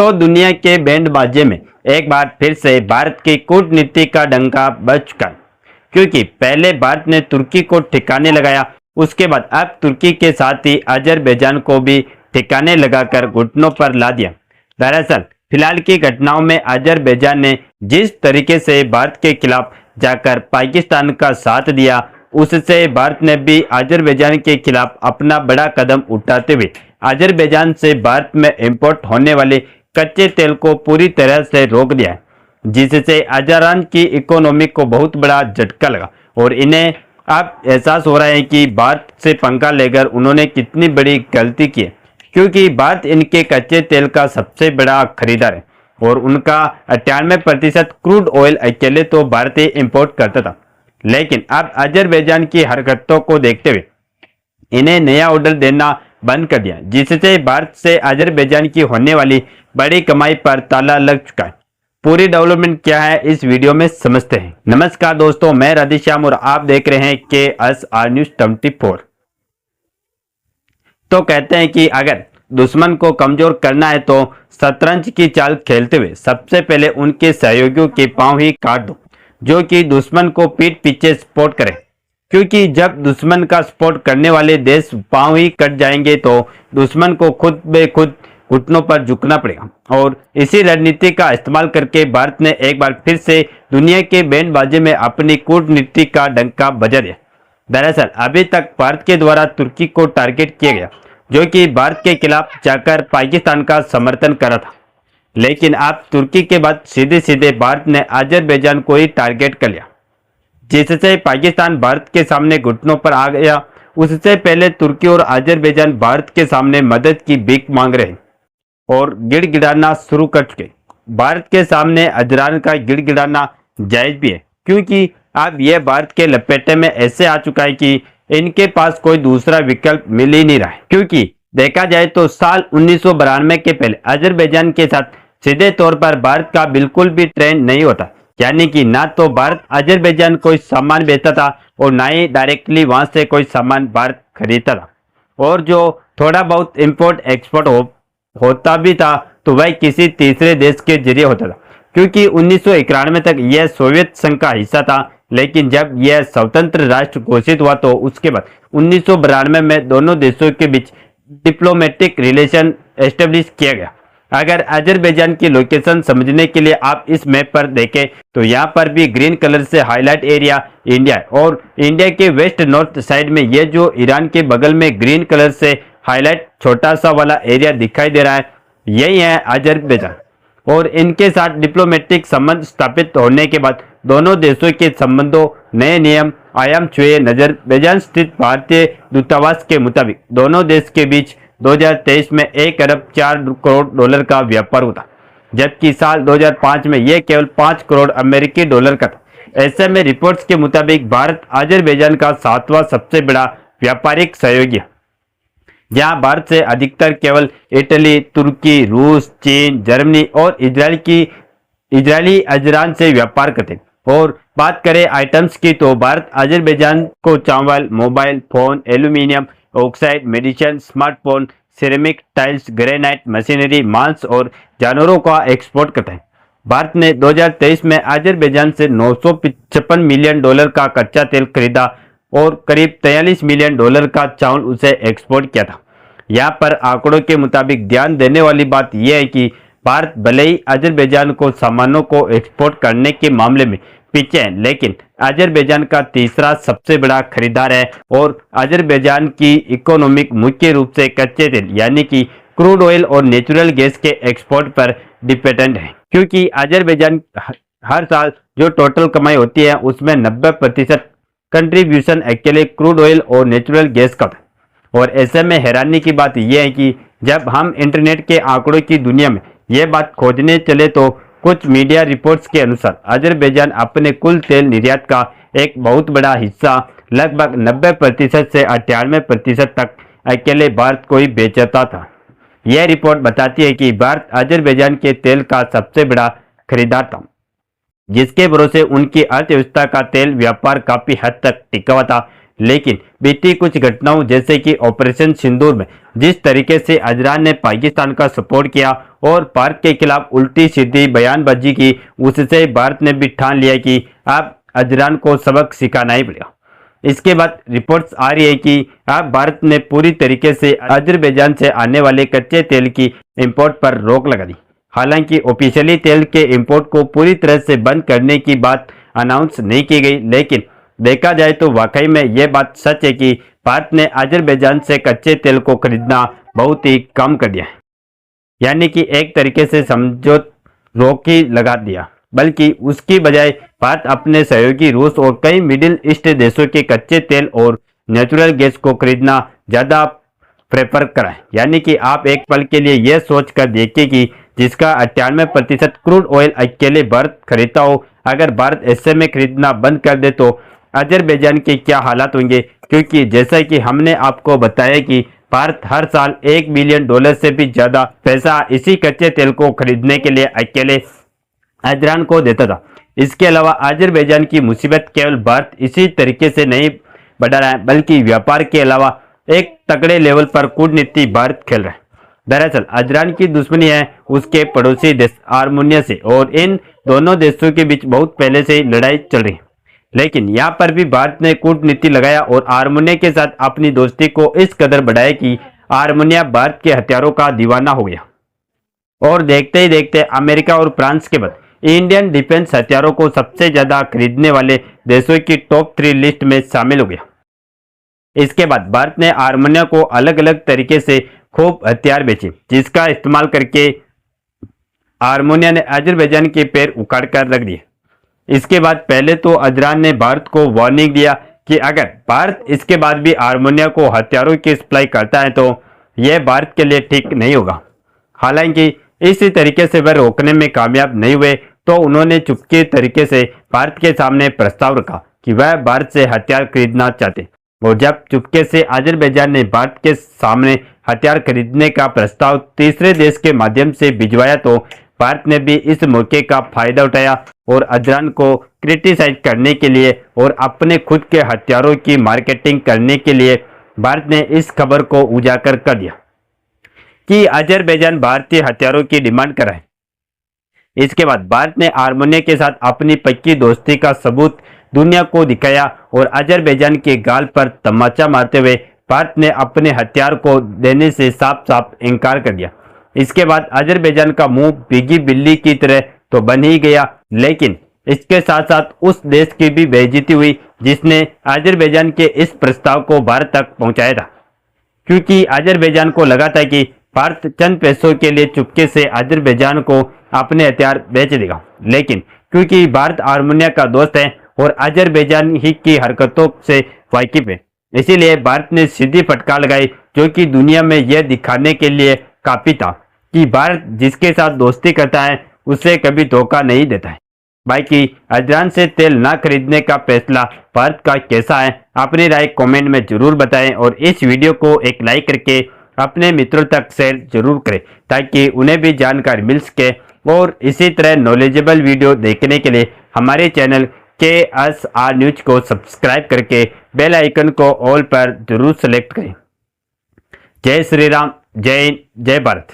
तो दुनिया के बैंड बाजे में एक बार फिर से भारत की कूटनीति का डंका बज चुका है, क्योंकि पहले भारत ने तुर्की को ठिकाने लगाया, उसके बाद अब तुर्की के साथ ही अजरबैजान को भी ठिकाने लगाकर घुटनों पर ला दिया। दरअसल फिलहाल की घटनाओं में अजरबैजान ने जिस तरीके से भारत के खिलाफ जाकर पाकिस्तान का साथ दिया, उससे भारत ने भी अजरबैजान के खिलाफ अपना बड़ा कदम उठाते हुए अजरबैजान से भारत में इंपोर्ट होने वाले कच्चे तेल को पूरी तरह से रोक दिया है, जिससे अजरबैजान की इकोनॉमी को बहुत बड़ा झटका लगा और इन्हें अब एहसास हो रहा है कि भारत से पंगा लेकर उन्होंने कितनी बड़ी गलती की है, क्योंकि भारत इनके कच्चे तेल का सबसे बड़ा खरीदार है और उनका 98% क्रूड ऑयल अकेले तो भारत ही इंपोर्ट करता था। लेकिन अब अजरबैजान की हरकतों को देखते हुए इन्हें नया ऑर्डर देना बंद कर दिया, जिससे भारत से अजरबैजान की होने वाली बड़ी कमाई पर ताला लग चुका है। पूरी डेवलपमेंट क्या है इस वीडियो में समझते हैं। नमस्कार दोस्तों, मैं राधेश्याम और आप देख रहे हैं KSR न्यूज 24। तो कहते हैं कि अगर दुश्मन को कमजोर करना है तो शतरंज की चाल खेलते हुए सबसे पहले उनके सहयोगियों के पांव ही काट दो, जो कि दुश्मन को पीठ पीछे सपोर्ट करे, क्योंकि जब दुश्मन का सपोर्ट करने वाले देश पांव ही कट जाएंगे तो दुश्मन को खुद बे खुद घुटनों पर झुकना पड़ेगा। और इसी रणनीति का इस्तेमाल करके भारत ने एक बार फिर से दुनिया के बैंड बाजे में अपनी कूटनीति का डंका बजा दिया। दरअसल अभी तक भारत के द्वारा तुर्की को टारगेट किया गया, जो कि भारत के खिलाफ जाकर पाकिस्तान का समर्थन करा था, लेकिन अब तुर्की के बाद सीधे सीधे भारत ने अजरबैजान को ही टारगेट कर लिया, जिससे पाकिस्तान भारत के सामने घुटनों पर आ गया। उससे पहले तुर्की और अजरबैजान भारत के सामने मदद की भीख मांग रहे और गिड़गिड़ाना शुरू कर चुके। भारत के सामने अजरबैजान का गिड़गिड़ाना जायज भी है, क्योंकि अब यह भारत के लपेटे में ऐसे आ चुका है कि इनके पास कोई दूसरा विकल्प मिल ही नहीं रहा है। क्योंकि देखा जाए तो साल 1992 के पहले अजरबैजान के साथ सीधे तौर पर भारत का बिल्कुल भी ट्रेड नहीं होता, यानी कि ना तो भारत अजरबैजान कोई सामान बेचता था और ना ही डायरेक्टली वहां से कोई सामान भारत खरीदता था, और जो थोड़ा बहुत इंपोर्ट एक्सपोर्ट होता भी था तो वह किसी तीसरे देश के जरिए होता था, क्योंकि 1991 तक यह सोवियत संघ का हिस्सा था। लेकिन जब यह स्वतंत्र राष्ट्र घोषित हुआ तो उसके बाद 1992 में दोनों देशों के बीच डिप्लोमेटिक रिलेशन एस्टेब्लिश किया गया। अगर अजरबैजान की लोकेशन समझने के लिए आप इस मैप पर देखें तो यहाँ पर भी ग्रीन कलर से हाईलाइट एरिया इंडिया है, और इंडिया के वेस्ट नॉर्थ साइड में यह जो ईरान के बगल में ग्रीन कलर से हाईलाइट छोटा सा वाला एरिया दिखाई दे रहा है, यही है अजरबैजान। और इनके साथ डिप्लोमेटिक संबंध स्थापित होने के बाद दोनों देशों के संबंधों नए नियम आयाम छुए। अजरबैजान स्थित भारतीय दूतावास के मुताबिक दोनों देश के बीच 2023 में 1 अरब 4 करोड़ डॉलर का व्यापार हुआ, जबकि साल 2005 में यह केवल 5 करोड़ अमेरिकी डॉलर का था। ऐसे में रिपोर्ट्स के मुताबिक भारत अजरबैजान का 7वां सबसे बड़ा व्यापारिक सहयोगी है, जहां भारत से अधिकतर केवल इटली, तुर्की, रूस, चीन, जर्मनी और इजरायली अजरबैजान से व्यापार करते हैं। और बात करें आइटम्स की तो भारत अजरबैजान को चावल, mobile phone, aluminium oxide, medicine, smartphone, ceramic, tiles, granite, machinery, मांस और जानवरों का एक्सपोर्ट करता है। भारत ने 2023 में अजरबैजान से 955 मिलियन डॉलर का कच्चा तेल खरीदा और करीब 43 मिलियन डॉलर का चावल उसे एक्सपोर्ट किया था। यहाँ पर आंकड़ों के मुताबिक ध्यान देने वाली बात यह है कि भारत भले ही अजरबैजान को सामानों को एक्सपोर्ट करने के मामले में पीछे है, लेकिन अजरबैजान का तीसरा सबसे बड़ा खरीदार है और अजरबैजान की इकोनॉमिक मुख्य रूप से कच्चे तेल यानी कि क्रूड ऑयल और नेचुरल गैस के एक्सपोर्ट पर डिपेंडेंट है, क्योंकि अजरबैजान हर साल जो टोटल कमाई होती है उसमें 90% कंट्रीब्यूशन अकेले क्रूड ऑयल और नेचुरल गैस का था। और ऐसे में हैरानी की बात यह है कि जब हम इंटरनेट के आंकड़ों की दुनिया में यह बात खोजने चले तो कुछ मीडिया रिपोर्ट्स के अनुसार अजरबैजान अपने कुल तेल निर्यात का एक बहुत बड़ा हिस्सा लगभग 90% से 98% तक अकेले भारत को ही बेचता था। यह रिपोर्ट बताती है कि भारत अजरबैजान के तेल का सबसे बड़ा खरीदार था, जिसके भरोसे उनकी अर्थव्यवस्था का तेल व्यापार काफी हद तक टिका हुआ था। लेकिन बीती कुछ घटनाओं जैसे कि ऑपरेशन सिंदूर में जिस तरीके से अजरान ने पाकिस्तान का सपोर्ट किया और भारत के खिलाफ उल्टी सीधी बयानबाजी की, उससे भारत ने भी ठान लिया कि अब अजरान को सबक सिखाना ही पड़ेगा। इसके बाद रिपोर्ट्स आ रही है कि अब भारत ने पूरी तरीके से अजरबैजान से आने वाले कच्चे तेल की इंपोर्ट पर रोक लगा दी। हालांकि ऑफिशियली तेल के इंपोर्ट को पूरी तरह से बंद करने की बात अनाउंस नहीं की गई, लेकिन देखा जाए तो वाकई में यह बात सच है कि भारत ने अजरबैजान से कच्चे तेल को खरीदना बहुत ही कम कर दिया है, यानी कि एक तरीके से समझो रोक ही लगा दिया। बल्कि उसकी बजाय भारत अपने सहयोगी रूस और कई मिडिल ईस्ट देशों के कच्चे तेल और नेचुरल गैस को खरीदना ज्यादा प्रेफर कराएं। यानी कि आप एक पल के लिए यह सोच कर देखिए कि जिसका 98% क्रूड ऑयल अकेले भारत खरीदता हो, अगर भारत ऐसे में खरीदना बंद कर दे तो अजरबैजान के क्या हालात होंगे। क्योंकि जैसा कि हमने आपको बताया कि भारत हर साल $1 बिलियन से भी ज्यादा पैसा इसी कच्चे तेल को खरीदने के लिए अकेले अजरान को देता था। इसके अलावा अजरबैजान की मुसीबत केवल भारत इसी तरीके से नहीं बढ़ा रहा है, बल्कि व्यापार के अलावा एक तगड़े लेवल पर कूटनीति भारत खेल रहा है। दरअसल अजरान की दुश्मनी है उसके पड़ोसी देश आर्मेनिया से, और इन दोनों देशों के बीच बहुत पहले से ही लड़ाई चल रही है। लेकिन यहाँ पर भी भारत ने कूटनीति लगाया और आर्मेनिया के साथ अपनी दोस्ती को इस कदर बढ़ाया कि आर्मेनिया भारत के हथियारों का दीवाना हो गया, और देखते ही देखते अमेरिका और फ्रांस के बाद इंडियन डिफेंस हथियारों को सबसे ज्यादा खरीदने वाले देशों की टॉप 3 लिस्ट में शामिल हो गया। इसके बाद भारत ने आर्मेनिया को अलग अलग तरीके से खूब हथियार बेचे, जिसका इस्तेमाल करके आर्मेनिया ने अजरबैजान के पैर उखाड़ कर रख दिए। इसके बाद पहले तो अजरान ने भारत को वार्निंग दिया कि अगर भारत इसके बाद भी आर्मेनिया को हथियारों की सप्लाई करता है तो यह भारत के लिए ठीक नहीं होगा। हालांकि इसी तरीके से वह रोकने में कामयाब नहीं हुए तो उन्होंने चुपके तरीके से भारत के सामने प्रस्ताव रखा कि वह भारत से हथियार खरीदना चाहते, और जब चुपके से अजरबैजान ने भारत के सामने हथियार खरीदने का प्रस्ताव तीसरे देश के माध्यम से भिजवाया तो भारत ने भी इस मौके का फायदा उठाया और अजरान को क्रिटिसाइज करने के लिए और अपने खुद के हथियारों की मार्केटिंग करने के लिए भारत ने इस खबर को उजागर कर दिया कि अजरबैजान भारतीय हथियारों की डिमांड कर रहा है। इसके बाद भारत ने आर्मेनिया के साथ अपनी पक्की दोस्ती का सबूत दुनिया को दिखाया और अजरबैजान के गाल पर तमाचा मारते हुए भारत ने अपने हथियार को देने से साफ साफ इनकार कर दिया। इसके बाद अजरबैजान का मुंह भीगी बिल्ली की तरह तो बन ही गया, लेकिन इसके साथ साथ उस देश की भी बेइज्जती हुई जिसने अजरबैजान के इस प्रस्ताव को भारत तक पहुंचाया था। क्योंकि अजरबैजान को लगा था कि भारत चंद पैसों के लिए चुपके से अजरबैजान को अपने हथियार बेच देगा, लेकिन क्योंकि भारत आर्मेनिया का दोस्त है और अजरबैजान ही की हरकतों से वाकिफ है, इसीलिए भारत ने सीधी फटकार लगाई, जो कि दुनिया में यह दिखाने के लिए काफी था कि भारत जिसके साथ दोस्ती करता है उसे कभी धोखा नहीं देता है। बाकी अजरान से तेल ना खरीदने का फैसला भारत का कैसा है, अपनी राय कमेंट में जरूर बताएं और इस वीडियो को एक लाइक करके अपने मित्रों तक शेयर जरूर करें ताकि उन्हें भी जानकारी मिल सके। और इसी तरह नॉलेजेबल वीडियो देखने के लिए हमारे चैनल KSR न्यूज को सब्सक्राइब करके बेल आइकन को ऑल पर जरूर सेलेक्ट करें। जय श्री राम, जय हिंद, जय भारत।